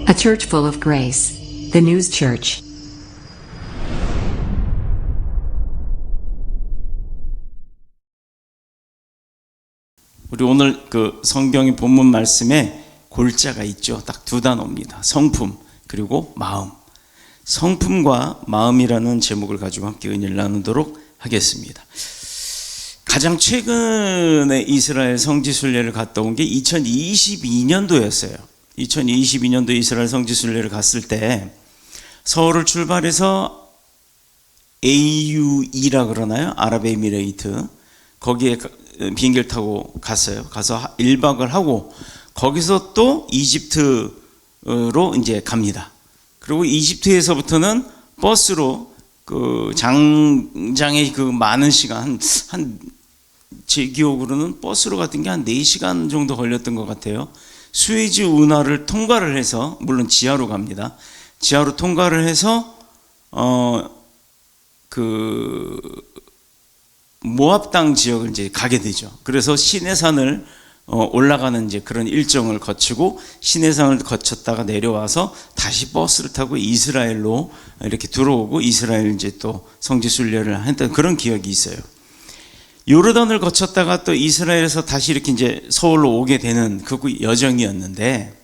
A church full of grace. The News Church. 우리 오늘 그 성경의 본문 말씀에 골자가 있죠. 딱 두 단어입니다. 성품 그리고 마음. 성품과 마음이라는 제목을 가지고 함께 은혜를 나누도록 하겠습니다. 가장 최근에 이스라엘 성지순례를 갔다 온 게 2022년도였어요. 2022년도 이스라엘 성지순례를 갔을 때 서울을 출발해서 AUE라 그러나요? 아랍에미레이트. 거기에 비행기를 타고 갔어요. 가서 1박을 하고 거기서 또 이집트로 이제 갑니다. 그리고 이집트에서부터는 버스로 그 장장의 그 많은 시간 제 기억으로는 버스로 갔던 게 한 4시간 정도 걸렸던 것 같아요. 수에즈 운하를 통과를 해서, 물론 지하로 갑니다. 지하로 통과를 해서 그 모압 땅 지역을 이제 가게 되죠. 그래서 시내산을 올라가는 이제 그런 일정을 거치고 시내산을 거쳤다가 내려와서 다시 버스를 타고 이스라엘로 이렇게 들어오고 이스라엘 이제 또 성지순례를 했던 그런 기억이 있어요. 요르단을 거쳤다가 또 이스라엘에서 다시 이렇게 이제 서울로 오게 되는 그 여정이었는데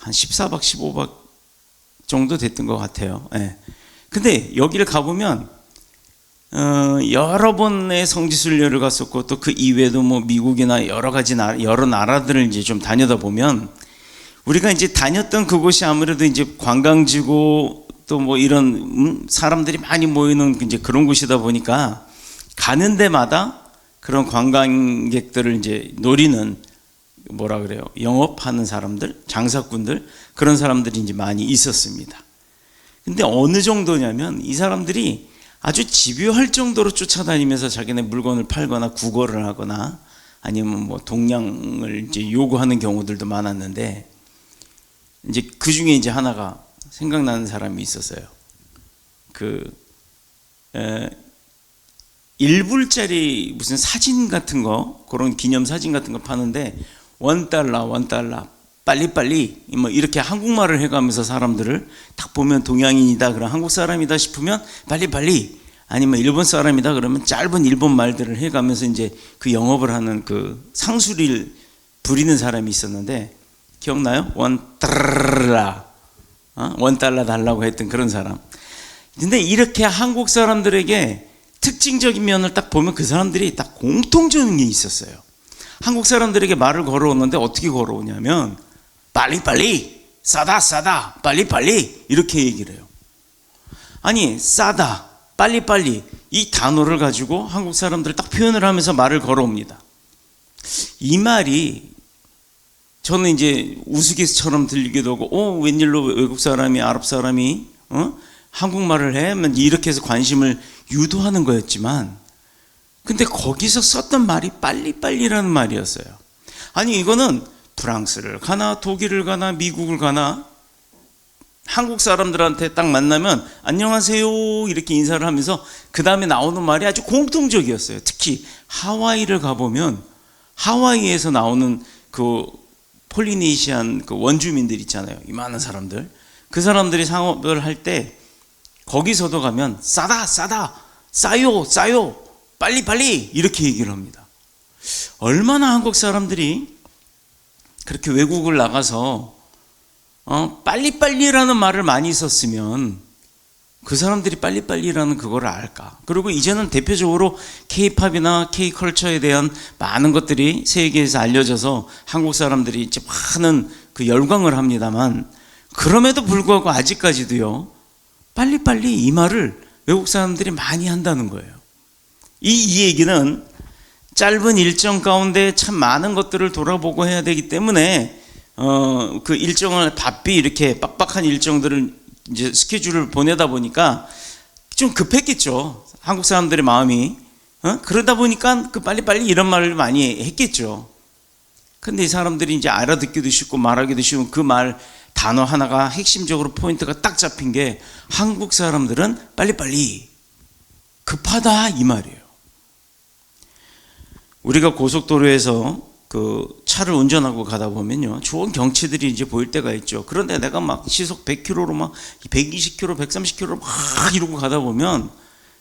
한 14박 15박 정도 됐던 것 같아요. 예. 근데 여기를 가보면 여러 번의 성지순례를 갔었고 또 그 이외에도 뭐 미국이나 여러 가지 여러 나라들을 이제 좀 다니다 보면 우리가 이제 다녔던 그곳이 아무래도 이제 관광지고 또 뭐 이런 사람들이 많이 모이는 이제 그런 곳이다 보니까 가는 데마다 그런 관광객들을 이제 노리는 뭐라 그래요? 영업하는 사람들, 장사꾼들 그런 사람들이 이제 많이 있었습니다. 근데 어느 정도냐면 이 사람들이 아주 집요할 정도로 쫓아다니면서 자기네 물건을 팔거나 구걸을 하거나 아니면 뭐 동량을 이제 요구하는 경우들도 많았는데 이제 그 중에 이제 하나가 생각나는 사람이 있었어요. 그 1불짜리 무슨 사진 같은 거, 그런 기념 사진 같은 거 파는데 $1 빨리빨리 뭐 이렇게 한국말을 해가면서 사람들을 딱 보면 동양인이다 그럼 한국 사람이다 싶으면 빨리빨리, 아니면 일본 사람이다 그러면 짧은 일본 말들을 해가면서 이제 그 영업을 하는 그 상수리를 부리는 사람이 있었는데 기억나요? $1 달라고 했던 그런 사람. 근데 이렇게 한국 사람들에게 특징적인 면을 딱 보면 그 사람들이 딱 공통적인 게 있었어요. 한국 사람들에게 말을 걸어오는데 어떻게 걸어오냐면 빨리빨리, 싸다, 빨리빨리 이렇게 얘기를 해요. 아니 싸다, 빨리빨리 이 단어를 가지고 한국 사람들 딱 표현을 하면서 말을 걸어옵니다. 이 말이 저는 이제 우스갯소리처럼 들리기도 하고 웬일로 외국 사람이 아랍 사람이 한국말을 해? 이렇게 해서 관심을 유도하는 거였지만 근데 거기서 썼던 말이 빨리빨리라는 말이었어요. 아니 이거는 프랑스를 가나 독일을 가나 미국을 가나 한국 사람들한테 딱 만나면 안녕하세요 이렇게 인사를 하면서 그 다음에 나오는 말이 아주 공통적이었어요. 특히 하와이를 가보면 하와이에서 나오는 그 폴리네시안 그 원주민들 있잖아요. 이 많은 사람들. 그 사람들이 상업을 할 때 거기서도 가면 싸다, 싸요, 빨리 이렇게 얘기를 합니다. 얼마나 한국 사람들이 그렇게 외국을 나가서 빨리빨리라는 말을 많이 썼으면 그 사람들이 빨리빨리라는 그걸 알까. 그리고 이제는 대표적으로 K-팝이나 K-컬처에 대한 많은 것들이 세계에서 알려져서 한국 사람들이 이제 많은 그 열광을 합니다만 그럼에도 불구하고 아직까지도요 빨리빨리 이 말을 외국 사람들이 많이 한다는 거예요. 이 얘기는 짧은 일정 가운데 참 많은 것들을 돌아보고 해야 되기 때문에 그 일정을 바삐 이렇게 빡빡한 일정들을 이제 스케줄을 보내다 보니까 좀 급했겠죠. 한국 사람들의 마음이 그러다 보니까 그 빨리빨리 이런 말을 많이 했겠죠. 근데 이 사람들이 이제 알아듣기도 쉽고 말하기도 쉬운 그 말 단어 하나가 핵심적으로 포인트가 딱 잡힌 게 한국 사람들은 빨리빨리 급하다 이 말이에요. 우리가 고속도로에서 그 차를 운전하고 가다 보면요, 좋은 경치들이 이제 보일 때가 있죠. 그런데 내가 막 시속 100km로 막 120km, 130km로 막 이러고 가다 보면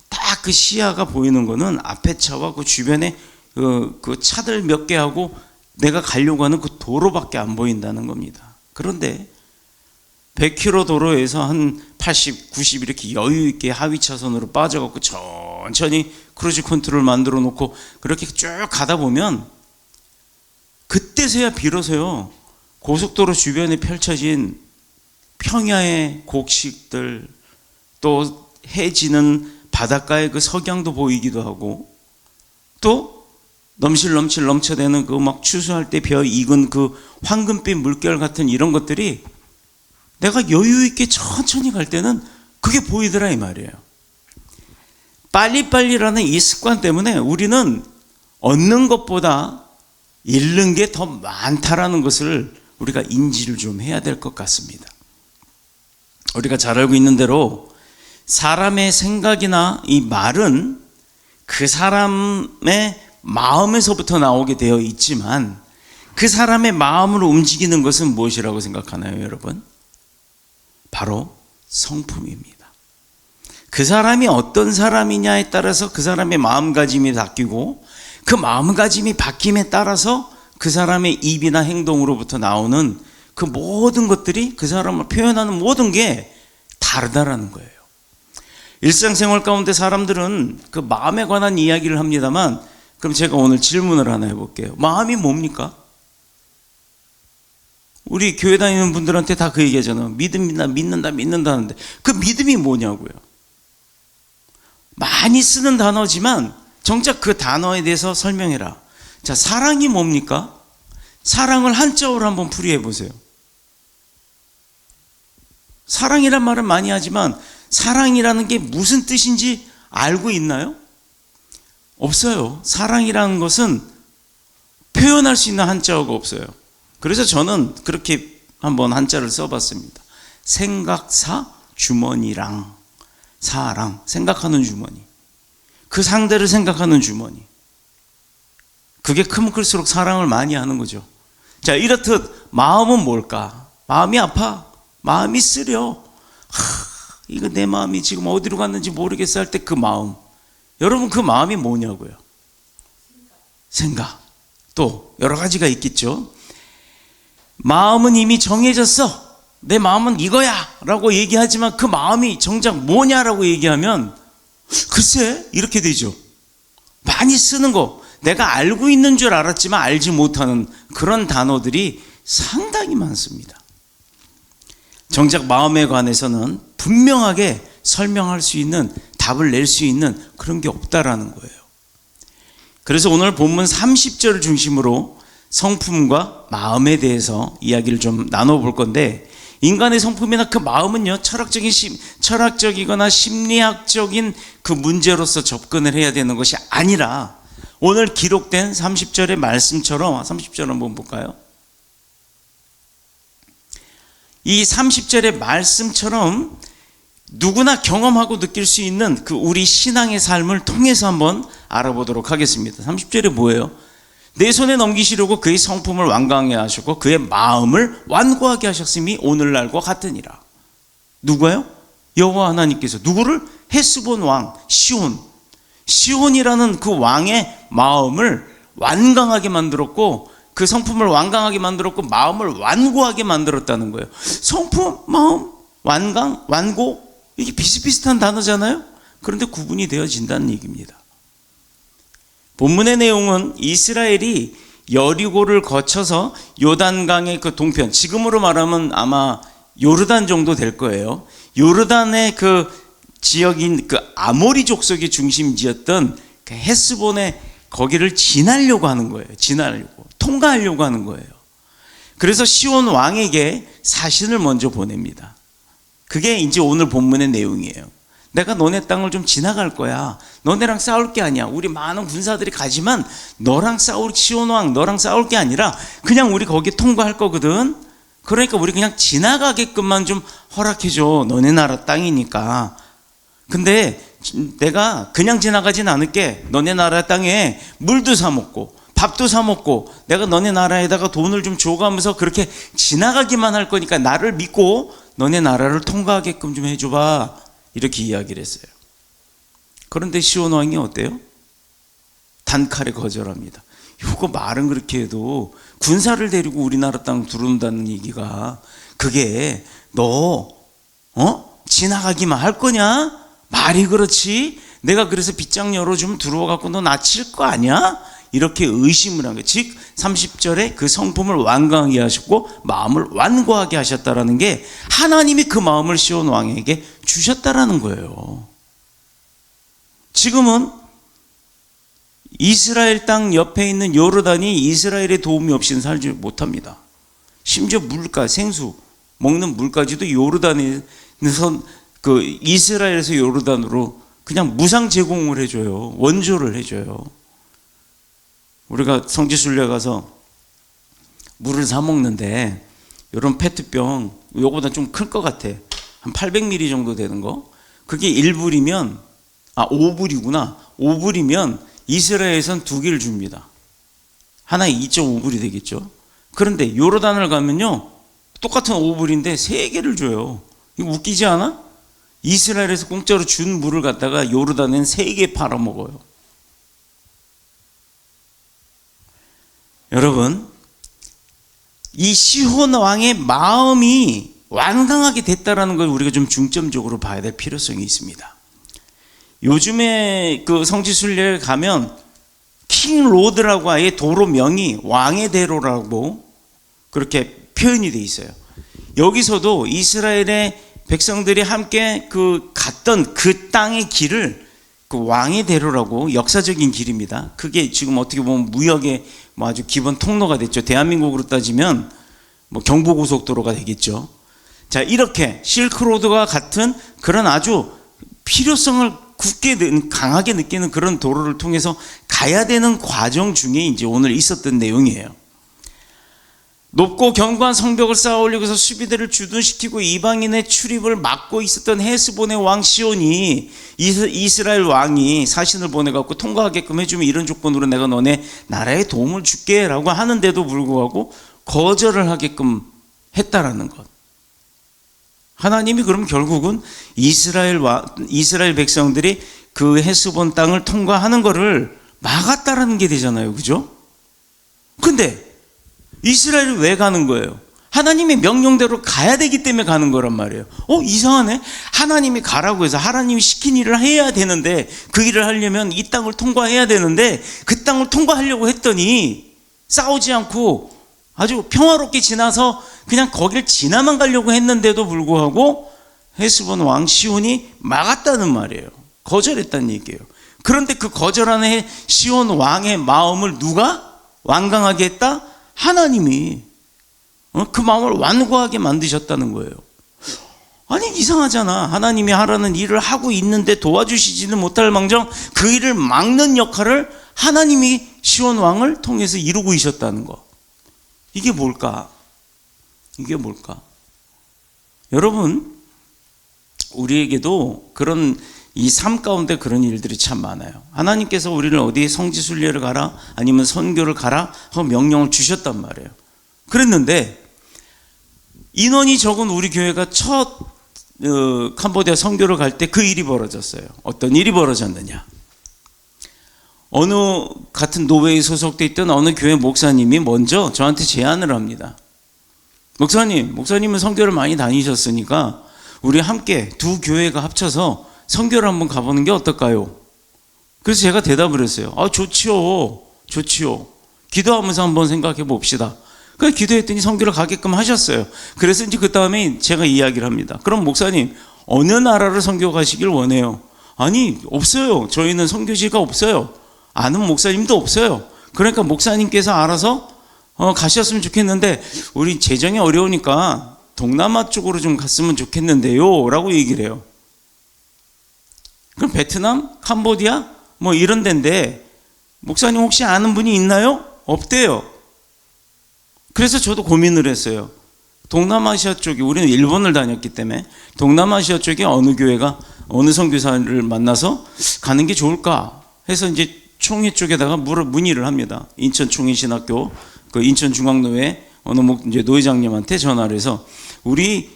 딱 그 시야가 보이는 거는 앞에 차와 그 주변에 그 차들 몇 개 하고 내가 가려고 하는 그 도로밖에 안 보인다는 겁니다. 그런데 100km 도로에서 한 80, 90 이렇게 여유 있게 하위 차선으로 빠져갖고 천천히 크루즈 컨트롤 만들어 놓고 그렇게 쭉 가다 보면 그때서야 비로소요, 고속도로 주변에 펼쳐진 평야의 곡식들, 또 해지는 바닷가의 그 석양도 보이기도 하고, 또 넘실 넘쳐대는 그 막 추수할 때 벼 익은 그 황금빛 물결 같은 이런 것들이 내가 여유 있게 천천히 갈 때는 그게 보이더라 이 말이에요. 빨리빨리라는 이 습관 때문에 우리는 얻는 것보다 잃는 게 더 많다라는 것을 우리가 인지를 좀 해야 될 것 같습니다. 우리가 잘 알고 있는 대로 사람의 생각이나 이 말은 그 사람의 마음에서부터 나오게 되어 있지만 그 사람의 마음으로 움직이는 것은 무엇이라고 생각하나요, 여러분? 바로 성품입니다. 그 사람이 어떤 사람이냐에 따라서 그 사람의 마음가짐이 바뀌고, 그 마음가짐이 바뀜에 따라서 그 사람의 입이나 행동으로부터 나오는 그 모든 것들이 그 사람을 표현하는 모든 게 다르다라는 거예요. 일상생활 가운데 사람들은 그 마음에 관한 이야기를 합니다만, 그럼 제가 오늘 질문을 하나 해볼게요. 마음이 뭡니까? 우리 교회 다니는 분들한테 다 그 얘기하잖아요. 믿는다 하는데 그 믿음이 뭐냐고요. 많이 쓰는 단어지만 정작 그 단어에 대해서 설명해라. 자, 사랑이 뭡니까? 사랑을 한자어로 한번 풀이해 보세요. 사랑이란 말은 많이 하지만 사랑이라는 게 무슨 뜻인지 알고 있나요? 없어요. 사랑이라는 것은 표현할 수 있는 한자어가 없어요. 그래서 저는 그렇게 한번 한자를 써봤습니다. 생각사 주머니랑 사랑, 생각하는 주머니, 그 상대를 생각하는 주머니, 그게 크면 클수록 사랑을 많이 하는 거죠. 자, 이렇듯 마음은 뭘까? 마음이 아파, 마음이 쓰려, 이거 내 마음이 지금 어디로 갔는지 모르겠어 할 때 그 마음, 여러분 그 마음이 뭐냐고요? 생각. 또 여러 가지가 있겠죠. 마음은 이미 정해졌어, 내 마음은 이거야 라고 얘기하지만 그 마음이 정작 뭐냐라고 얘기하면 글쎄 이렇게 되죠. 많이 쓰는 거, 내가 알고 있는 줄 알았지만 알지 못하는 그런 단어들이 상당히 많습니다. 정작 마음에 관해서는 분명하게 설명할 수 있는, 답을 낼 수 있는 그런 게 없다라는 거예요. 그래서 오늘 본문 30절을 중심으로 성품과 마음에 대해서 이야기를 좀 나눠볼 건데, 인간의 성품이나 그 마음은요, 철학적이거나 심리학적인 그 문제로서 접근을 해야 되는 것이 아니라 오늘 기록된 30절의 말씀처럼, 30절 한번 볼까요? 이 30절의 말씀처럼 누구나 경험하고 느낄 수 있는 그 우리 신앙의 삶을 통해서 한번 알아보도록 하겠습니다. 30절에 뭐예요? 내 손에 넘기시려고 그의 성품을 완강하게 하셨고 그의 마음을 완고하게 하셨음이 오늘날과 같으니라. 누가요? 여호와 하나님께서 누구를? 헤스본 왕 시온이라는 그 왕의 마음을 완강하게 만들었고, 그 성품을 완강하게 만들었고 마음을 완고하게 만들었다는 거예요. 성품, 마음, 완강, 완고, 이게 비슷비슷한 단어잖아요. 그런데 구분이 되어진다는 얘기입니다. 본문의 내용은 이스라엘이 여리고를 거쳐서 요단강의 그 동편, 지금으로 말하면 아마 요르단 정도 될 거예요. 요르단의 그 지역인 그 아모리 족속의 중심지였던 그 헤스본의 거기를 지나려고 하는 거예요. 통과하려고 하는 거예요. 그래서 시온 왕에게 사신을 먼저 보냅니다. 그게 이제 오늘 본문의 내용이에요. 내가 너네 땅을 좀 지나갈 거야. 너네랑 싸울 게 아니야. 우리 많은 군사들이 가지만 시온 왕 너랑 싸울 게 아니라 그냥 우리 거기 통과할 거거든. 그러니까 우리 그냥 지나가게끔만 좀 허락해줘. 너네 나라 땅이니까. 근데 내가 그냥 지나가진 않을게. 너네 나라 땅에 물도 사 먹고 밥도 사 먹고 내가 너네 나라에다가 돈을 좀 줘가면서 그렇게 지나가기만 할 거니까 나를 믿고 너네 나라를 통과하게끔 좀 해줘봐. 이렇게 이야기를 했어요. 그런데 시온 왕이 어때요? 단칼에 거절합니다. 이거 말은 그렇게 해도 군사를 데리고 우리나라 땅 들어온다는 얘기가 그게 너 지나가기만 할 거냐? 말이 그렇지. 내가 그래서 빗장 열어주면 들어와갖고 너 나칠 거 아니야? 이렇게 의심을 한 거예요. 즉 30절에 그 성품을 완강하게 하셨고 마음을 완고하게 하셨다라는 게 하나님이 그 마음을 시온 왕에게 주셨다라는 거예요. 지금은 이스라엘 땅 옆에 있는 요르단이 이스라엘의 도움이 없이는 살지 못합니다. 심지어 물가, 생수 먹는 물까지도 요르단에서 그 이스라엘에서 요르단으로 그냥 무상 제공을 해줘요. 원조를 해줘요. 우리가 성지순례 가서 물을 사 먹는데 이런 페트병, 요거보다 좀 클 것 같아. 한 800ml 정도 되는 거. 그게 1불이면 5불이구나. 5불이면 이스라엘에선 2개를 줍니다. 하나에 2.5불이 되겠죠. 그런데 요르단을 가면요, 똑같은 5불인데 3개를 줘요. 이거 웃기지 않아? 이스라엘에서 공짜로 준 물을 갖다가 요르단엔 3개 팔아먹어요. 여러분, 이 시혼 왕의 마음이 완강하게 됐다라는 걸 우리가 좀 중점적으로 봐야 될 필요성이 있습니다. 요즘에 그 성지순례를 가면 킹 로드라고 아예 도로명이 왕의 대로라고 그렇게 표현이 돼 있어요. 여기서도 이스라엘의 백성들이 함께 그 갔던 그 땅의 길을 그 왕의 대로라고, 역사적인 길입니다. 그게 지금 어떻게 보면 무역의 뭐 아주 기본 통로가 됐죠. 대한민국으로 따지면 뭐 경부고속도로가 되겠죠. 자, 이렇게 실크로드와 같은 그런 아주 필요성을 강하게 느끼는 그런 도로를 통해서 가야 되는 과정 중에 이제 오늘 있었던 내용이에요. 높고 견고한 성벽을 쌓아 올리고서 수비대를 주둔시키고 이방인의 출입을 막고 있었던 헤스본의 왕 시온이 이스라엘 왕이 사신을 보내갖고 통과하게끔 해주면 이런 조건으로 내가 너네 나라에 도움을 줄게 라고 하는데도 불구하고 거절을 하게끔 했다라는 것. 하나님이 그럼 결국은 이스라엘 백성들이 그 헤스본 땅을 통과하는 것을 막았다라는 게 되잖아요. 그죠? 근데 이스라엘이 왜 가는 거예요? 하나님의 명령대로 가야 되기 때문에 가는 거란 말이에요. 이상하네. 하나님이 가라고 해서 하나님이 시킨 일을 해야 되는데, 그 일을 하려면 이 땅을 통과해야 되는데 그 땅을 통과하려고 했더니 싸우지 않고 아주 평화롭게 지나서 그냥 거기를 지나만 가려고 했는데도 불구하고 헤스본 왕 시온이 막았다는 말이에요. 거절했다는 얘기예요. 그런데 그 거절하는 시온 왕의 마음을 누가 완강하게 했다? 하나님이 그 마음을 완고하게 만드셨다는 거예요. 아니, 이상하잖아. 하나님이 하라는 일을 하고 있는데 도와주시지는 못할 망정 그 일을 막는 역할을 하나님이 시온 왕을 통해서 이루고 계셨다는 거. 이게 뭘까? 이게 뭘까? 여러분, 우리에게도 그런 이 삶 가운데 그런 일들이 참 많아요. 하나님께서 우리를 어디에 성지순례를 가라 아니면 선교를 가라 하고 명령을 주셨단 말이에요. 그랬는데 인원이 적은 우리 교회가 첫 캄보디아 선교를 갈 때 그 일이 벌어졌어요. 어떤 일이 벌어졌느냐? 어느 같은 노회에 소속돼 있던 어느 교회 목사님이 먼저 저한테 제안을 합니다. 목사님은 선교를 많이 다니셨으니까 우리 함께 두 교회가 합쳐서 선교를 한번 가보는 게 어떨까요? 그래서 제가 대답을 했어요. 좋지요. 기도하면서 한번 생각해 봅시다. 그래서 기도했더니 선교를 가게끔 하셨어요. 그래서 이제 그 다음에 제가 이야기를 합니다. 그럼 목사님, 어느 나라를 선교 가시길 원해요? 아니, 없어요. 저희는 선교지가 없어요. 아는 목사님도 없어요. 그러니까 목사님께서 알아서 가셨으면 좋겠는데 우리 재정이 어려우니까 동남아 쪽으로 좀 갔으면 좋겠는데요 라고 얘기를 해요. 그럼 베트남, 캄보디아 뭐 이런 데인데 목사님 혹시 아는 분이 있나요? 없대요. 그래서 저도 고민을 했어요. 동남아시아 쪽에, 우리는 일본을 다녔기 때문에 동남아시아 쪽에 어느 교회가 어느 선교사를 만나서 가는 게 좋을까 해서 이제 총회 쪽에다가 문의를 합니다. 인천 총회신학교 그 인천중앙노회 어느 이제 노회장님한테 전화를 해서 우리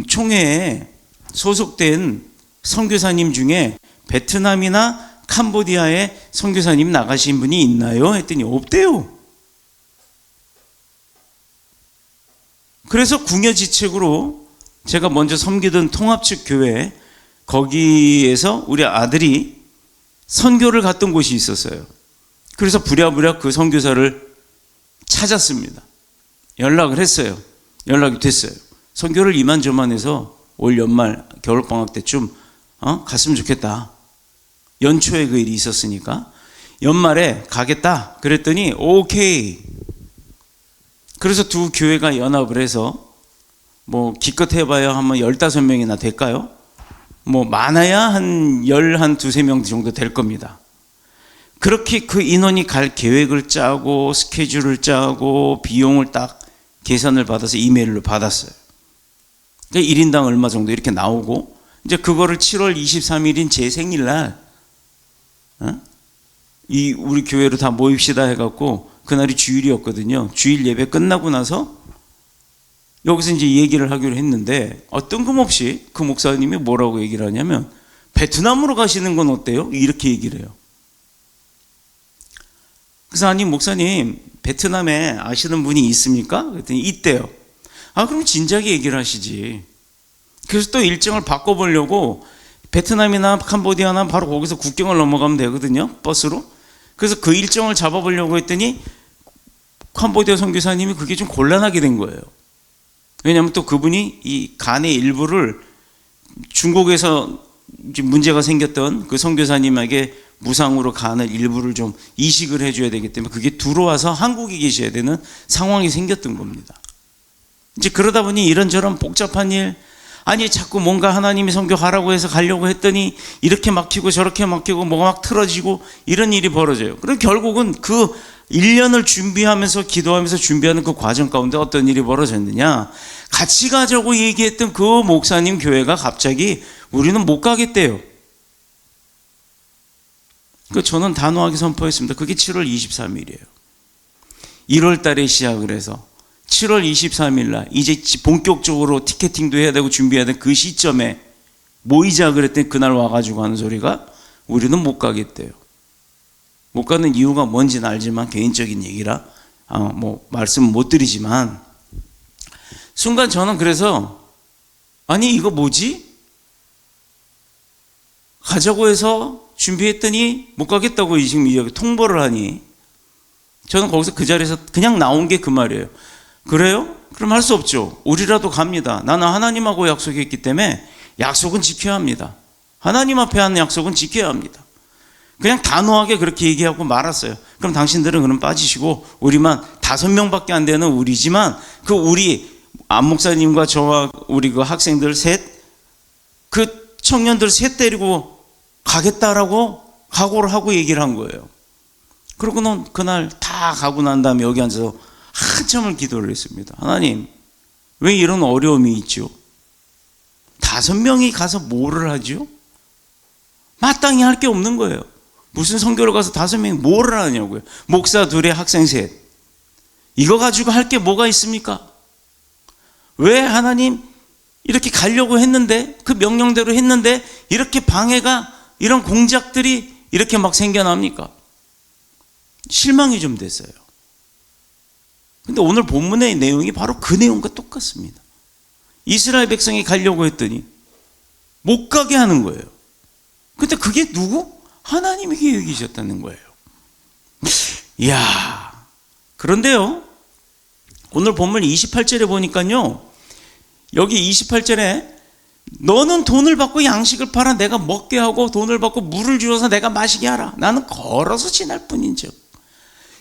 총회에 소속된 선교사님 중에 베트남이나 캄보디아에 선교사님 나가신 분이 있나요? 했더니 없대요. 그래서 궁여지책으로 제가 먼저 섬기던 통합측 교회 거기에서 우리 아들이 선교를 갔던 곳이 있었어요. 그래서 부랴부랴 그 선교사를 찾았습니다. 연락을 했어요. 연락이 됐어요. 선교를 이만저만해서 올 연말 겨울방학 때쯤 갔으면 좋겠다. 연초에 그 일이 있었으니까 연말에 가겠다 그랬더니 오케이. 그래서 두 교회가 연합을 해서 뭐 기껏 해봐야 한번 15명이나 될까요? 뭐 많아야 한 12-13명 정도 될 겁니다. 그렇게 그 인원이 갈 계획을 짜고 스케줄을 짜고 비용을 딱 계산을 받아서 이메일로 받았어요. 그러니까 1인당 얼마 정도 이렇게 나오고 이제 그거를 7월 23일인 제 생일날 우리 교회로 다 모입시다 해갖고 그날이 주일이었거든요. 주일 예배 끝나고 나서 여기서 이제 얘기를 하기로 했는데 뜬금없이 그 목사님이 뭐라고 얘기를 하냐면 베트남으로 가시는 건 어때요? 이렇게 얘기를 해요. 그래서 아니 목사님 베트남에 아시는 분이 있습니까? 그랬더니 있대요. 그럼 진작에 얘기를 하시지. 그래서 또 일정을 바꿔보려고 베트남이나 캄보디아나 바로 거기서 국경을 넘어가면 되거든요. 버스로. 그래서 그 일정을 잡아보려고 했더니 캄보디아 선교사님이 그게 좀 곤란하게 된 거예요. 왜냐하면 또 그분이 이 간의 일부를 중국에서 문제가 생겼던 그 선교사님에게 무상으로 간을 일부를 좀 이식을 해줘야 되기 때문에 그게 들어와서 한국에 계셔야 되는 상황이 생겼던 겁니다. 이제 그러다 보니 이런저런 복잡한 일, 아니 자꾸 뭔가 하나님이 선교하라고 해서 가려고 했더니 이렇게 막히고 저렇게 막히고 뭐가 막 틀어지고 이런 일이 벌어져요. 그럼 결국은 그 1년을 준비하면서 기도하면서 준비하는 그 과정 가운데 어떤 일이 벌어졌느냐, 같이 가자고 얘기했던 그 목사님 교회가 갑자기 우리는 못 가겠대요. 저는 단호하게 선포했습니다. 그게 7월 23일이에요 1월 달에 시작을 해서 7월 23일 날 이제 본격적으로 티켓팅도 해야 되고 준비해야 되는 그 시점에 모이자 그랬더니 그날 와가지고 하는 소리가 우리는 못 가겠대요. 못 가는 이유가 뭔지는 알지만 개인적인 얘기라 뭐 말씀은 못 드리지만 순간 저는 그래서 아니 이거 뭐지? 가자고 해서 준비했더니 못 가겠다고 지금 이렇게 통보를 하니 저는 거기서 그 자리에서 그냥 나온 게 그 말이에요. 그래요? 그럼 할 수 없죠. 우리라도 갑니다. 나는 하나님하고 약속했기 때문에 약속은 지켜야 합니다. 하나님 앞에 하는 약속은 지켜야 합니다. 그냥 단호하게 그렇게 얘기하고 말았어요. 그럼 당신들은 그럼 빠지시고 우리만 5명밖에 안 되는 우리지만 그 우리 안 목사님과 저와 우리 그 학생들 셋, 그 청년들 셋 데리고 가겠다라고 각오를 하고 얘기를 한 거예요. 그러고는 그날 다 가고 난 다음에 여기 앉아서 한참을 기도를 했습니다. 하나님, 왜 이런 어려움이 있죠? 5명이 가서 뭐를 하죠? 마땅히 할 게 없는 거예요. 무슨 선교를 가서 5명이 뭐를 하냐고요. 목사 2에 학생 3. 이거 가지고 할 게 뭐가 있습니까? 왜 하나님 이렇게 가려고 했는데 그 명령대로 했는데 이렇게 방해가 이런 공작들이 이렇게 막 생겨납니까? 실망이 좀 됐어요. 근데 오늘 본문의 내용이 바로 그 내용과 똑같습니다. 이스라엘 백성이 가려고 했더니 못 가게 하는 거예요. 근데 그게 누구? 하나님이 계획이셨다는 거예요. 이야, 그런데요, 오늘 본문 28절에 보니까요, 여기 28절에 너는 돈을 받고 양식을 팔아 내가 먹게 하고 돈을 받고 물을 주어서 내가 마시게 하라. 나는 걸어서 지날 뿐인즉.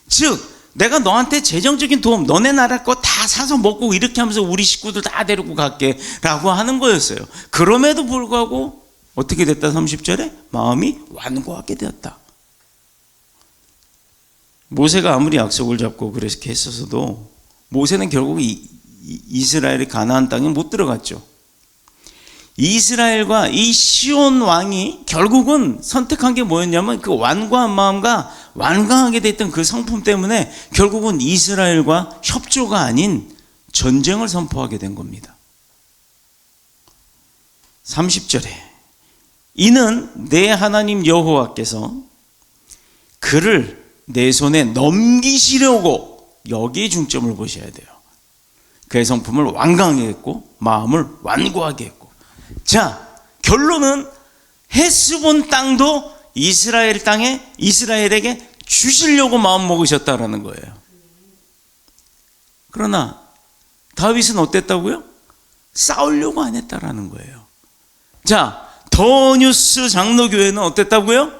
즉 내가 너한테 재정적인 도움, 너네 나라 거 다 사서 먹고 이렇게 하면서 우리 식구들 다 데리고 갈게 라고 하는 거였어요. 그럼에도 불구하고 어떻게 됐다? 30절에 마음이 완고하게 되었다. 모세가 아무리 약속을 잡고 그렇게 했었어도 모세는 결국 이스라엘의 가나안 땅에 못 들어갔죠. 이스라엘과 이 시온 왕이 결국은 선택한 게 뭐였냐면 그 완고한 마음과 완강하게 됐던 그 성품 때문에 결국은 이스라엘과 협조가 아닌 전쟁을 선포하게 된 겁니다. 30절에 이는 내 하나님 여호와께서 그를 내 손에 넘기시려고, 여기에 중점을 보셔야 돼요. 그의 성품을 완강하게 했고 마음을 완고하게 했고. 자, 결론은 헤스본 땅도 이스라엘에게 주시려고 마음 먹으셨다라는 거예요. 그러나 다윗은 어땠다고요? 싸우려고 안 했다라는 거예요. 자, 더뉴스 장로교회는 어땠다고요?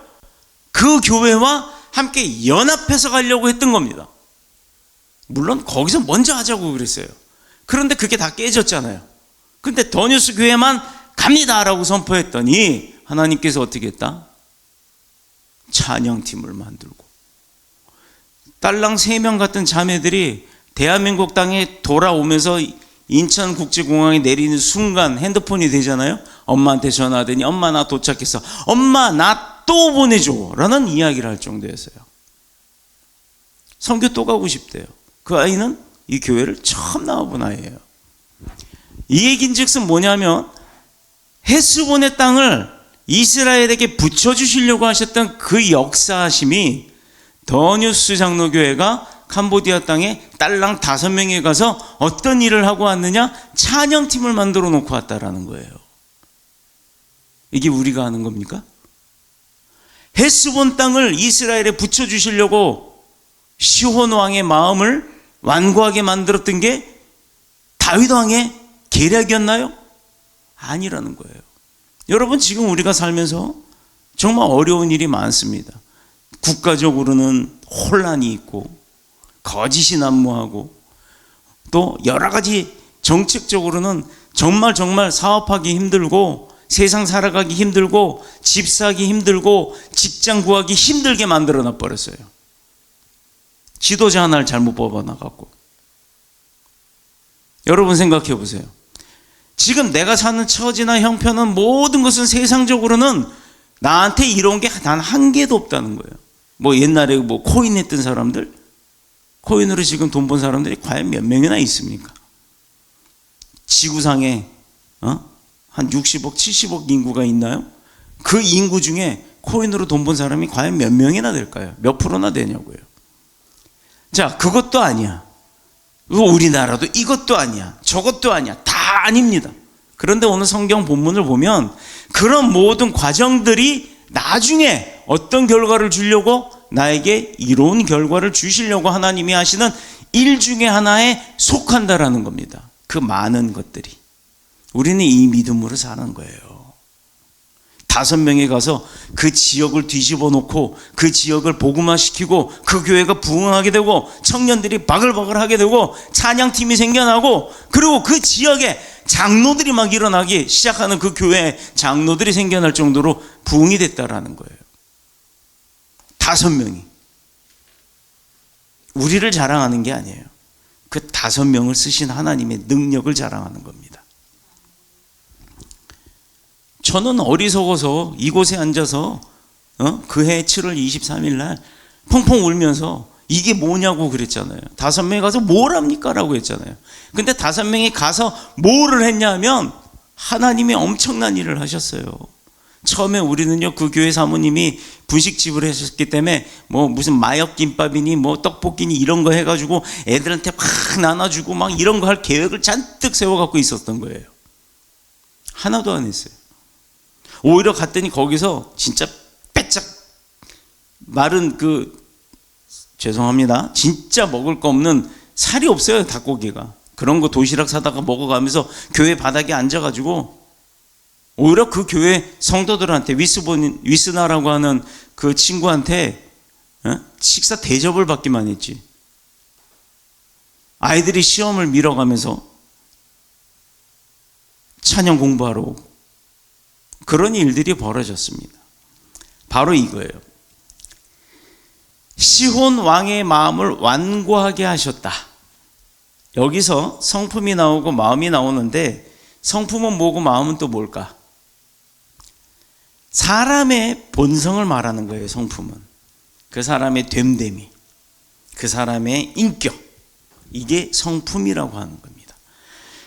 그 교회와 함께 연합해서 가려고 했던 겁니다. 물론 거기서 먼저 하자고 그랬어요. 그런데 그게 다 깨졌잖아요. 근데 더뉴스 교회만 갑니다라고 선포했더니 하나님께서 어떻게 했다? 찬양팀을 만들고 딸랑 3명 같은 자매들이 대한민국 땅에 돌아오면서 인천국제공항에 내리는 순간 핸드폰이 되잖아요. 엄마한테 전화하더니 엄마 나 도착했어. 엄마 나 또 보내줘 라는 이야기를 할 정도였어요. 선교 또 가고 싶대요. 그 아이는 이 교회를 처음 나와본 아이예요. 이 얘기인즉슨 뭐냐면 헤스본의 땅을 이스라엘에게 붙여주시려고 하셨던 그 역사하심이 더뉴스 장로교회가 캄보디아 땅에 딸랑 5명이 가서 어떤 일을 하고 왔느냐? 찬양팀을 만들어 놓고 왔다라는 거예요. 이게 우리가 하는 겁니까? 헤스본 땅을 이스라엘에 붙여주시려고 시혼 왕의 마음을 완고하게 만들었던 게 다윗 왕의 계략이었나요? 아니라는 거예요. 여러분, 지금 우리가 살면서 정말 어려운 일이 많습니다. 국가적으로는 혼란이 있고 거짓이 난무하고 또 여러 가지 정책적으로는 정말 사업하기 힘들고 세상 살아가기 힘들고 집 사기 힘들고 직장 구하기 힘들게 만들어 놔버렸어요. 지도자 하나를 잘못 뽑아놔갖고. 여러분 생각해 보세요. 지금 내가 사는 처지나 형편은 모든 것은 세상적으로는 나한테 이런 게 단 한 개도 없다는 거예요. 뭐 옛날에 뭐 코인 했던 사람들, 코인으로 지금 돈 번 사람들이 과연 몇 명이나 있습니까? 지구상에 한 60억, 70억 인구가 있나요? 그 인구 중에 코인으로 돈 번 사람이 과연 몇 명이나 될까요? 몇 프로나 되냐고요. 자, 그것도 아니야. 우리나라도 이것도 아니야. 저것도 아니야. 다 아닙니다. 그런데 오늘 성경 본문을 보면 그런 모든 과정들이 나중에 어떤 결과를 주려고, 나에게 이로운 결과를 주시려고 하나님이 하시는 일 중에 하나에 속한다라는 겁니다. 그 많은 것들이. 우리는 이 믿음으로 사는 거예요. 5명이 가서 그 지역을 뒤집어 놓고 그 지역을 복음화시키고 그 교회가 부흥하게 되고 청년들이 바글바글하게 되고 찬양팀이 생겨나고 그리고 그 지역에 장로들이 막 일어나기 시작하는 그 교회에 장로들이 생겨날 정도로 부흥이 됐다라는 거예요. 5명이. 우리를 자랑하는 게 아니에요. 그 5명을 쓰신 하나님의 능력을 자랑하는 겁니다. 저는 어리석어서 이곳에 앉아서 그해 7월 23일 날 펑펑 울면서 이게 뭐냐고 그랬잖아요. 5명이 가서 뭘 합니까? 라고 했잖아요. 근데 5명이 가서 뭐를 했냐면 하나님이 엄청난 일을 하셨어요. 처음에 우리는요, 그 교회 사모님이 분식집을 하셨기 때문에 뭐 무슨 마역김밥이니 뭐 떡볶이니 이런 거 해가지고 애들한테 막 나눠주고 막 이런 거 할 계획을 잔뜩 세워갖고 있었던 거예요. 하나도 안 했어요. 오히려 갔더니 거기서 진짜 빼짝 마른 죄송합니다. 진짜 먹을 거 없는 살이 없어요, 닭고기가. 그런 거 도시락 사다가 먹어가면서 교회 바닥에 앉아가지고 오히려 그 교회 성도들한테 위스나라고 하는 그 친구한테 식사 대접을 받기만 했지. 아이들이 시험을 미뤄가면서 찬양 공부하러 오고 그런 일들이 벌어졌습니다. 바로 이거예요. 시혼 왕의 마음을 완고하게 하셨다. 여기서 성품이 나오고 마음이 나오는데 성품은 뭐고 마음은 또 뭘까? 사람의 본성을 말하는 거예요. 성품은 그 사람의 됨됨이, 그 사람의 인격, 이게 성품이라고 하는 겁니다.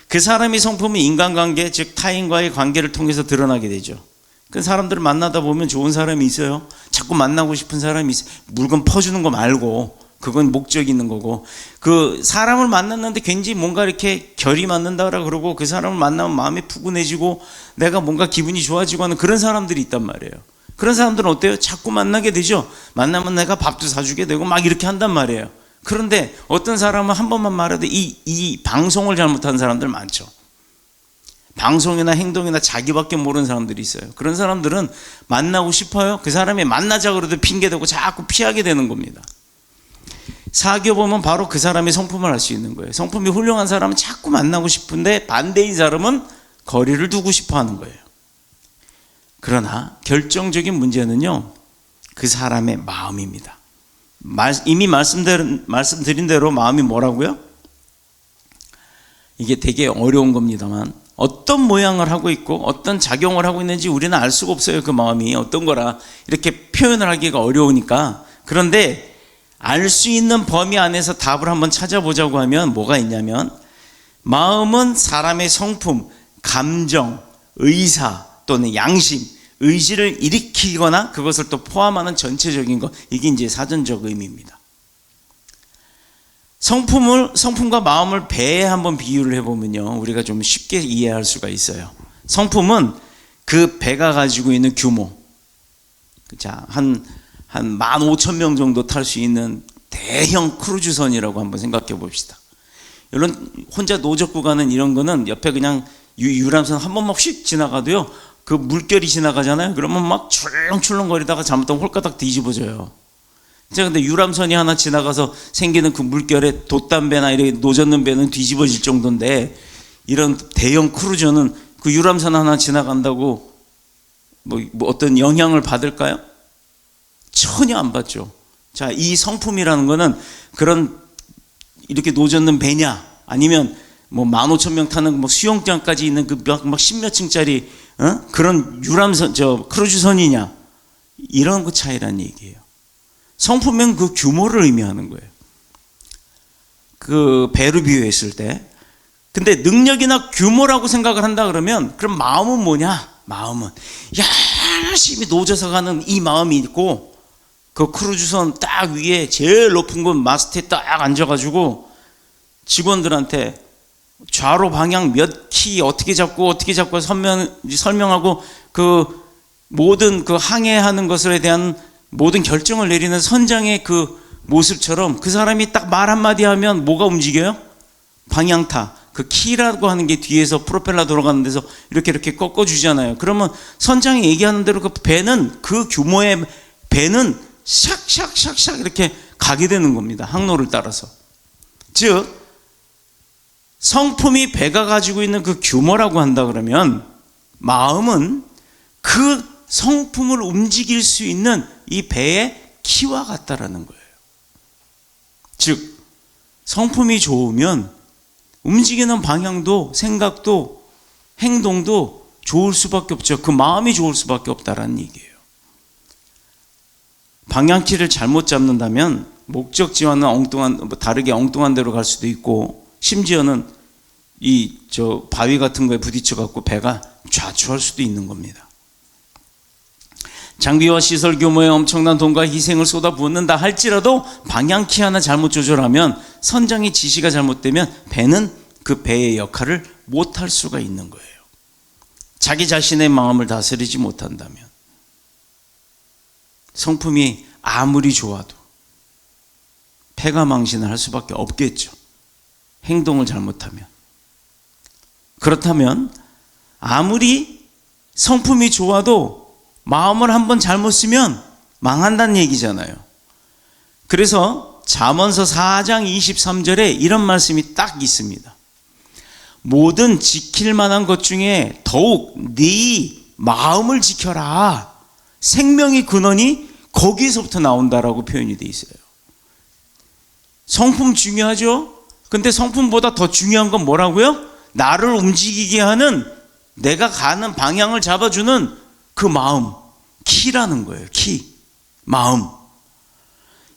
그 사람의 성품은 인간관계, 즉 타인과의 관계를 통해서 드러나게 되죠. 그 사람들을 만나다 보면 좋은 사람이 있어요. 자꾸 만나고 싶은 사람이 있어요. 물건 퍼주는 거 말고 그건 목적이 있는 거고, 그 사람을 만났는데 굉장히 뭔가 이렇게 결이 맞는다라 그러고 그 사람을 만나면 마음이 푸근해지고 내가 뭔가 기분이 좋아지고 하는 그런 사람들이 있단 말이에요. 그런 사람들은 어때요? 자꾸 만나게 되죠. 만나면 내가 밥도 사주게 되고 막 이렇게 한단 말이에요. 그런데 어떤 사람은 한 번만 말해도 이 방송을 잘못한 사람들 많죠. 방송이나 행동이나 자기밖에 모르는 사람들이 있어요. 그런 사람들은 만나고 싶어요. 그 사람이 만나자 그래도 핑계대고 자꾸 피하게 되는 겁니다. 사귀어보면 바로 그 사람의 성품을 알 수 있는 거예요. 성품이 훌륭한 사람은 자꾸 만나고 싶은데 반대인 사람은 거리를 두고 싶어 하는 거예요. 그러나 결정적인 문제는요, 그 사람의 마음입니다. 이미 말씀드린 대로 마음이 뭐라고요? 이게 되게 어려운 겁니다만 어떤 모양을 하고 있고 어떤 작용을 하고 있는지 우리는 알 수가 없어요. 그 마음이 어떤 거라 이렇게 표현을 하기가 어려우니까. 그런데 알 수 있는 범위 안에서 답을 한번 찾아보자고 하면 뭐가 있냐면, 마음은 사람의 성품, 감정, 의사 또는 양심, 의지를 일으키거나 그것을 또 포함하는 전체적인 것, 이게 이제 사전적 의미입니다. 성품과 마음을 배에 한번 비유를 해보면요, 우리가 좀 쉽게 이해할 수가 있어요. 성품은 그 배가 가지고 있는 규모, 자, 한 15,000명 정도 탈 수 있는 대형 크루즈선이라고 한번 생각해 봅시다. 이런 혼자 노젓고 가는 이런 거는 옆에 그냥 유람선 한 번만 휙 지나가도요, 그 물결이 지나가잖아요. 그러면 막 출렁출렁거리다가 잘못하면 홀가닥 뒤집어져요. 근데 유람선이 하나 지나가서 생기는 그 물결에 돛담배나 이렇게 노젓는 배는 뒤집어질 정도인데, 이런 대형 크루저는 그 유람선 하나 지나간다고 뭐 어떤 영향을 받을까요? 전혀 안 받죠. 자, 이 성품이라는 거는 그런 이렇게 노젓는 배냐, 아니면 뭐 15,000명 타는 뭐 수영장까지 있는 그 막 십몇 층짜리 그런 유람선, 크루즈선이냐, 이런 그 차이란 얘기예요. 성품은 그 규모를 의미하는 거예요. 그 배로 비유했을 때. 근데 능력이나 규모라고 생각을 한다 그러면, 그럼 마음은 뭐냐? 마음은 열심히 노져서 가는 이 마음이 있고, 그 크루즈선 딱 위에 제일 높은 곳 마스트에 딱 앉아가지고 직원들한테 좌로 방향 몇 키 어떻게 잡고 설명하고 그 모든 그 항해하는 것에 대한 모든 결정을 내리는 선장의 그 모습처럼, 그 사람이 딱 말 한마디 하면 뭐가 움직여요? 방향타, 그 키라고 하는 게 뒤에서 프로펠러 돌아가는 데서 이렇게 꺾어주잖아요. 그러면 선장이 얘기하는 대로 그 배는, 그 규모의 배는 샥샥샥샥 이렇게 가게 되는 겁니다. 항로를 따라서. 즉, 성품이 배가 가지고 있는 그 규모라고 한다 그러면, 마음은 그 성품을 움직일 수 있는 이 배의 키와 같다라는 거예요. 즉, 성품이 좋으면 움직이는 방향도 생각도 행동도 좋을 수밖에 없죠. 그 마음이 좋을 수밖에 없다라는 얘기예요. 방향키를 잘못 잡는다면 목적지와는 다르게 엉뚱한 데로 갈 수도 있고, 심지어는 바위 같은 거에 부딪혀 갖고 배가 좌초할 수도 있는 겁니다. 장비와 시설 규모에 엄청난 돈과 희생을 쏟아붓는다 할지라도 방향키 하나 잘못 조절하면, 선장의 지시가 잘못되면 배는 그 배의 역할을 못할 수가 있는 거예요. 자기 자신의 마음을 다스리지 못한다면. 성품이 아무리 좋아도 패가망신을 할 수밖에 없겠죠. 행동을 잘못하면. 그렇다면 아무리 성품이 좋아도 마음을 한번 잘못 쓰면 망한다는 얘기잖아요. 그래서 잠언서 4장 23절에 이런 말씀이 딱 있습니다. 모든 지킬 만한 것 중에 더욱 네 마음을 지켜라. 생명의 근원이 거기에서부터 나온다라고 표현이 돼 있어요. 성품 중요하죠? 근데 성품보다 더 중요한 건 뭐라고요? 나를 움직이게 하는, 내가 가는 방향을 잡아주는 그 마음, 키라는 거예요. 키, 마음.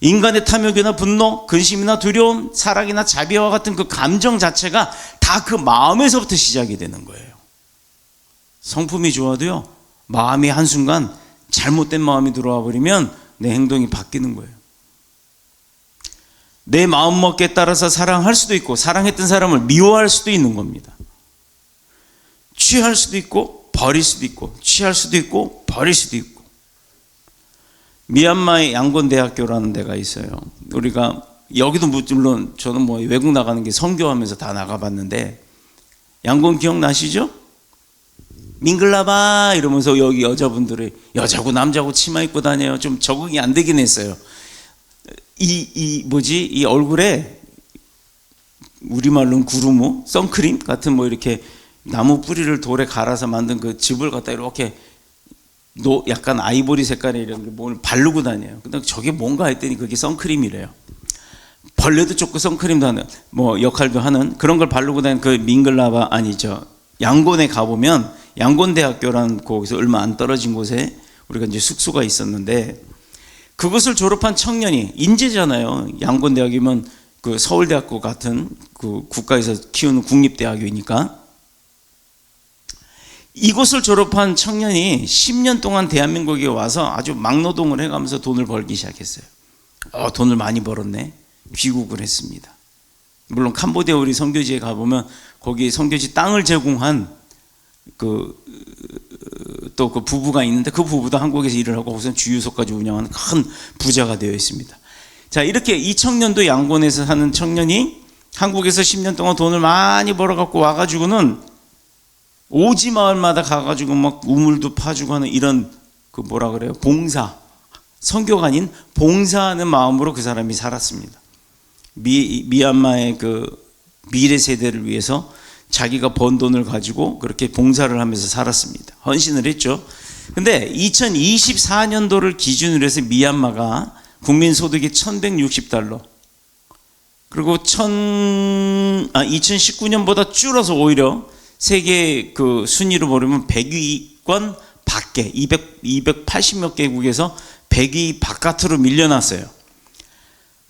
인간의 탐욕이나 분노, 근심이나 두려움, 사랑이나 자비와 같은 그 감정 자체가 다 그 마음에서부터 시작이 되는 거예요. 성품이 좋아도요, 마음이 한순간 잘못된 마음이 들어와 버리면 내 행동이 바뀌는 거예요. 내 마음먹기에 따라서 사랑할 수도 있고, 사랑했던 사람을 미워할 수도 있는 겁니다. 취할 수도 있고 버릴 수도 있고, 취할 수도 있고 버릴 수도 있고. 미얀마의 양곤대학교라는 데가 있어요. 우리가 여기도 물론 저는 뭐 외국 나가는 게 선교하면서 다 나가봤는데, 양곤 기억나시죠? 밍글라바 이러면서 여기 여자분들이 여자고 남자고 치마 입고 다녀요. 좀 적응이 안 되긴 했어요. 이 얼굴에 우리말로는 구루무, 선크림 같은 뭐 이렇게 나무 뿌리를 돌에 갈아서 만든 그 즙을 갖다 이렇게 약간 아이보리 색깔의 이런 걸 바르고 다녀요. 근데 저게 뭔가 했더니 그게 선크림이래요. 벌레도 쫓고 선크림도 하는 뭐 역할도 하는 그런 걸 바르고 다니는 그 밍글라바, 아니죠, 양곤에 가보면, 양곤대학교라는 거기서 얼마 안 떨어진 곳에 우리가 이제 숙소가 있었는데, 그것을 졸업한 청년이, 인재잖아요. 양곤대학이면 그 서울대학교 같은 그 국가에서 키우는 국립대학교이니까. 이곳을 졸업한 청년이 10년 동안 대한민국에 와서 아주 막노동을 해가면서 돈을 벌기 시작했어요. 돈을 많이 벌었네. 귀국을 했습니다. 물론 캄보디아 우리 선교지에 가보면 거기 선교지 땅을 제공한 또 그 부부가 있는데, 그 부부도 한국에서 일을 하고 우선 주유소까지 운영하는 큰 부자가 되어 있습니다. 자, 이렇게 이 청년도 양곤에서 사는 청년이 한국에서 10년 동안 돈을 많이 벌어갖고 와가지고는 오지 마을마다 가가지고 막 우물도 파주고 하는 이런 그 뭐라 그래요? 봉사, 선교가 아닌 봉사하는 마음으로 그 사람이 살았습니다. 미얀마의 그 미래 세대를 위해서 자기가 번 돈을 가지고 그렇게 봉사를 하면서 살았습니다. 헌신을 했죠. 근데 2024년도를 기준으로 해서 미얀마가 국민 소득이 1160달러, 그리고 2019년보다 줄어서 오히려 세계 그 순위로 보려면 100위권 밖에 280몇 개국에서 100위 바깥으로 밀려났어요.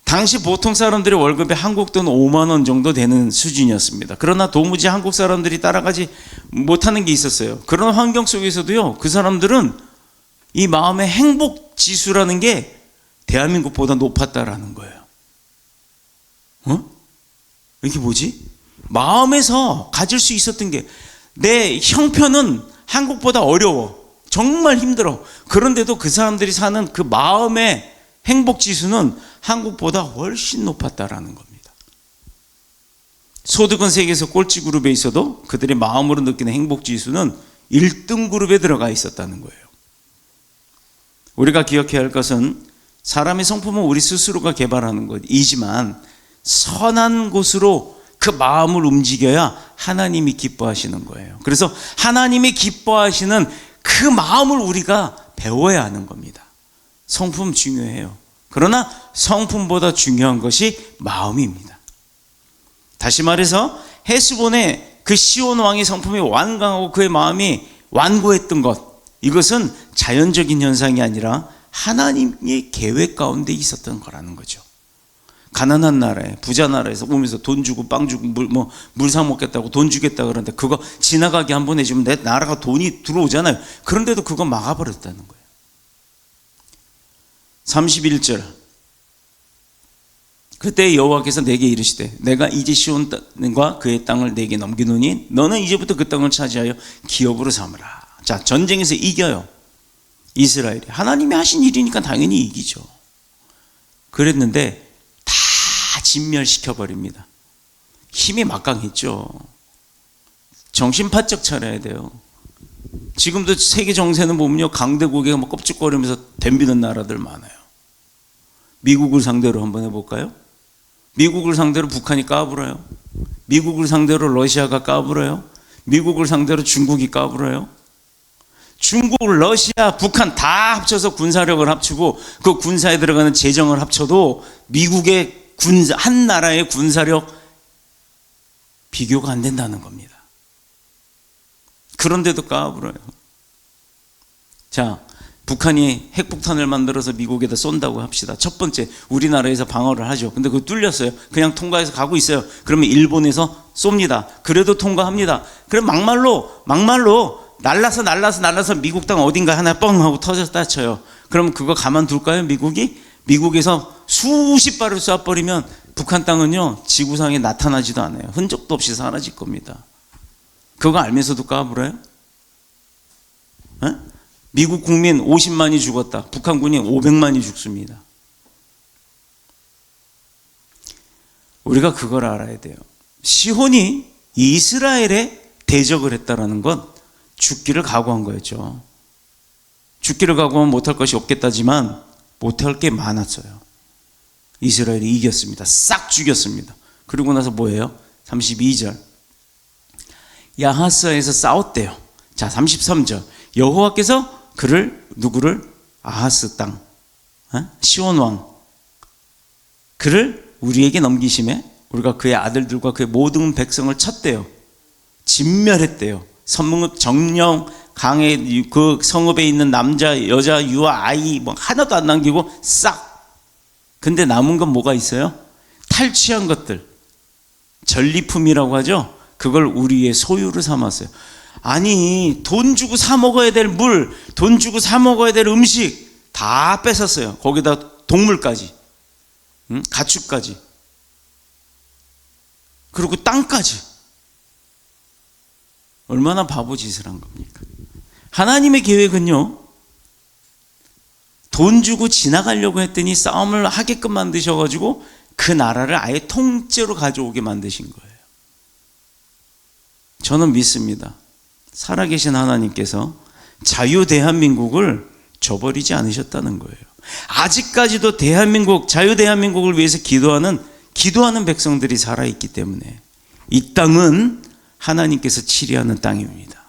당시 보통 사람들의 월급이 한국 돈 5만 원 정도 되는 수준이었습니다. 그러나 도무지 한국 사람들이 따라가지 못하는 게 있었어요. 그런 환경 속에서도요, 그 사람들은 이 마음의 행복 지수라는 게 대한민국보다 높았다라는 거예요. 이게 뭐지? 마음에서 가질 수 있었던 게, 내 형편은 한국보다 어려워, 정말 힘들어. 그런데도 그 사람들이 사는 그 마음의 행복 지수는 한국보다 훨씬 높았다라는 겁니다. 소득은 세계에서 꼴찌 그룹에 있어도 그들의 마음으로 느끼는 행복 지수는 1등 그룹에 들어가 있었다는 거예요. 우리가 기억해야 할 것은, 사람의 성품은 우리 스스로가 개발하는 것이지만 선한 곳으로 그 마음을 움직여야 하나님이 기뻐하시는 거예요. 그래서 하나님이 기뻐하시는 그 마음을 우리가 배워야 하는 겁니다. 성품 중요해요. 그러나 성품보다 중요한 것이 마음입니다. 다시 말해서 헤스본의 그 시온 왕의 성품이 완강하고 그의 마음이 완고했던 것, 이것은 자연적인 현상이 아니라 하나님의 계획 가운데 있었던 거라는 거죠. 가난한 나라에, 부자 나라에서 오면서 돈 주고 빵 주고 물 사 먹겠다고 돈 주겠다 그러는데 그거 지나가게 한번 해주면 내 나라가 돈이 들어오잖아요. 그런데도 그거 막아버렸다는 거예요. 31절, 그때 여호와께서 내게 이르시되 내가 이제 시온과 그의 땅을 내게 넘기노니 너는 이제부터 그 땅을 차지하여 기업으로 삼으라. 자, 전쟁에서 이겨요. 이스라엘이 하나님이 하신 일이니까 당연히 이기죠. 그랬는데 다 진멸시켜버립니다. 힘이 막강했죠. 정신 바짝 차려야 돼요. 지금도 세계 정세는 보면요, 강대국에 막 껍질거리면서 덤비는 나라들 많아요. 미국을 상대로 한번 해볼까요? 미국을 상대로 북한이 까불어요. 미국을 상대로 러시아가 까불어요. 미국을 상대로 중국이 까불어요. 중국, 러시아, 북한 다 합쳐서 군사력을 합치고 그 군사에 들어가는 재정을 합쳐도 미국의 한 나라의 군사력 비교가 안 된다는 겁니다. 그런데도 까불어요. 자, 북한이 핵폭탄을 만들어서 미국에다 쏜다고 합시다. 첫 번째, 우리나라에서 방어를 하죠. 근데 그거 뚫렸어요. 그냥 통과해서 가고 있어요. 그러면 일본에서 쏩니다. 그래도 통과합니다. 그럼 막말로 날라서 미국 땅 어딘가 하나 뻥 하고 터졌다 쳐요. 그럼 그거 가만둘까요, 미국이? 미국에서 수십 발을 쏴버리면 북한 땅은요, 지구상에 나타나지도 않아요. 흔적도 없이 사라질 겁니다. 그거 알면서도 까불어요? 에? 미국 국민 50만이 죽었다. 북한군이 500만이 죽습니다. 우리가 그걸 알아야 돼요. 시혼이 이스라엘에 대적을 했다라는 건 죽기를 각오한 거였죠. 죽기를 각오하면 못할 것이 없겠다지만 못할 게 많았어요. 이스라엘이 이겼습니다. 싹 죽였습니다. 그리고 나서 뭐예요? 32절. 야하스에서 싸웠대요. 자, 33절. 여호와께서 누구를? 아하스 땅, 시온 왕, 그를 우리에게 넘기심에 우리가 그의 아들들과 그의 모든 백성을 쳤대요. 진멸했대요. 성읍 정령 강의 그 성읍에 있는 남자, 여자, 유아, 아이 뭐 하나도 안 남기고 싹. 근데 남은 건 뭐가 있어요? 탈취한 것들, 전리품이라고 하죠. 그걸 우리의 소유를 삼았어요. 아니, 돈 주고 사 먹어야 될 물, 돈 주고 사 먹어야 될 음식 다 뺏었어요. 거기다 동물까지, 가축까지, 그리고 땅까지. 얼마나 바보짓을 한 겁니까? 하나님의 계획은요, 돈 주고 지나가려고 했더니 싸움을 하게끔 만드셔가지고 그 나라를 아예 통째로 가져오게 만드신 거예요. 저는 믿습니다. 살아계신 하나님께서 자유 대한민국을 저버리지 않으셨다는 거예요. 아직까지도 자유 대한민국을 위해서 기도하는 백성들이 살아있기 때문에 이 땅은 하나님께서 치리하는 땅입니다.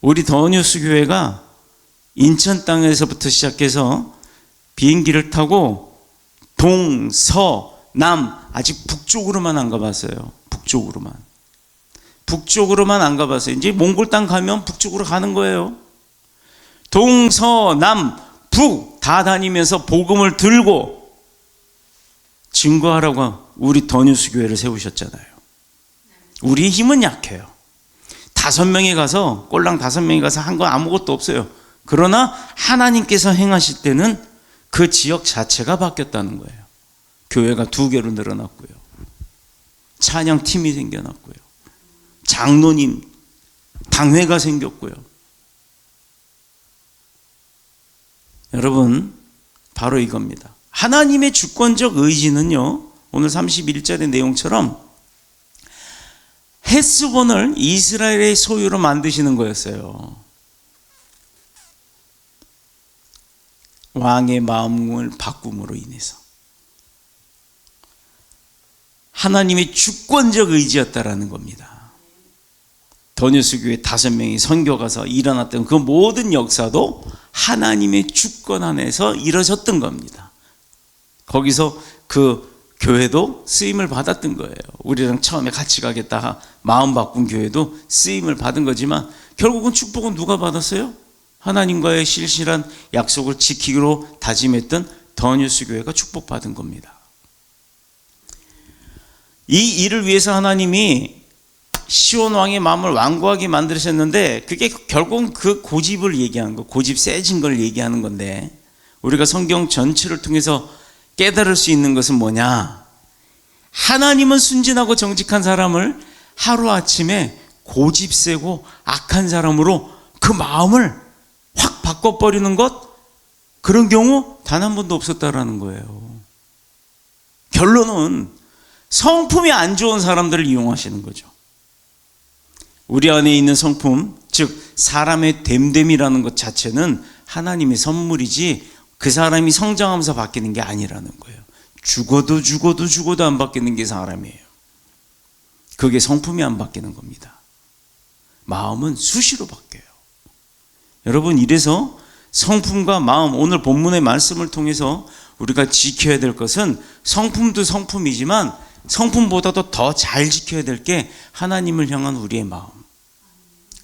우리 더뉴스 교회가 인천 땅에서부터 시작해서 비행기를 타고 동, 서, 남, 아직 북쪽으로만 안 가봤어요. 북쪽으로만 안 가봤어요. 이제 몽골 땅 가면 북쪽으로 가는 거예요. 동, 서, 남, 북 다 다니면서 복음을 들고 증거하라고 우리 더뉴스 교회를 세우셨잖아요. 우리의 힘은 약해요. 5명이 가서 꼴랑 5명이 가서 한 건 아무것도 없어요. 그러나 하나님께서 행하실 때는 그 지역 자체가 바뀌었다는 거예요. 교회가 2개로 늘어났고요. 찬양팀이 생겨났고요. 장로님, 당회가 생겼고요. 여러분, 바로 이겁니다. 하나님의 주권적 의지는요, 오늘 31절의 내용처럼 헤스본을 이스라엘의 소유로 만드시는 거였어요. 왕의 마음을 바꿈으로 인해서 하나님의 주권적 의지였다라는 겁니다. 더뉴스 교회 5명이 선교 가서 일어났던 그 모든 역사도 하나님의 주권 안에서 이루어졌던 겁니다. 거기서 그 교회도 쓰임을 받았던 거예요. 우리랑 처음에 같이 가겠다 마음 바꾼 교회도 쓰임을 받은 거지만 결국은 축복은 누가 받았어요? 하나님과의 실실한 약속을 지키기로 다짐했던 더뉴스 교회가 축복받은 겁니다. 이 일을 위해서 하나님이 시온 왕의 마음을 완고하게 만드셨는데 그게 결국은 그 고집을 얘기하는 거, 고집 세진 걸 얘기하는 건데 우리가 성경 전체를 통해서 깨달을 수 있는 것은 뭐냐? 하나님은 순진하고 정직한 사람을 하루아침에 고집 세고 악한 사람으로 그 마음을 확 바꿔버리는 것, 그런 경우 단 한 번도 없었다라는 거예요. 결론은 성품이 안 좋은 사람들을 이용하시는 거죠. 우리 안에 있는 성품, 즉 사람의 됨됨이라는 것 자체는 하나님의 선물이지 그 사람이 성장하면서 바뀌는 게 아니라는 거예요. 죽어도 안 바뀌는 게 사람이에요. 그게 성품이 안 바뀌는 겁니다. 마음은 수시로 바뀌어요. 여러분, 이래서 성품과 마음, 오늘 본문의 말씀을 통해서 우리가 지켜야 될 것은 성품도 성품이지만 성품보다도 더 잘 지켜야 될 게 하나님을 향한 우리의 마음.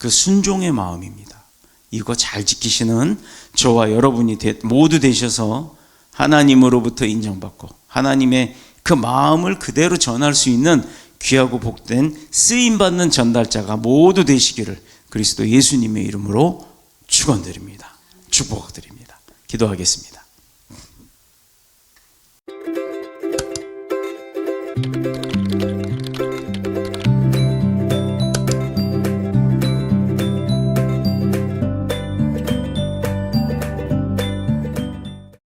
그 순종의 마음입니다. 이거 잘 지키시는 저와 여러분이 모두 되셔서 하나님으로부터 인정받고 하나님의 그 마음을 그대로 전할 수 있는 귀하고 복된 쓰임받는 전달자가 모두 되시기를 그리스도 예수님의 이름으로 축원드립니다. 축복드립니다. 기도하겠습니다.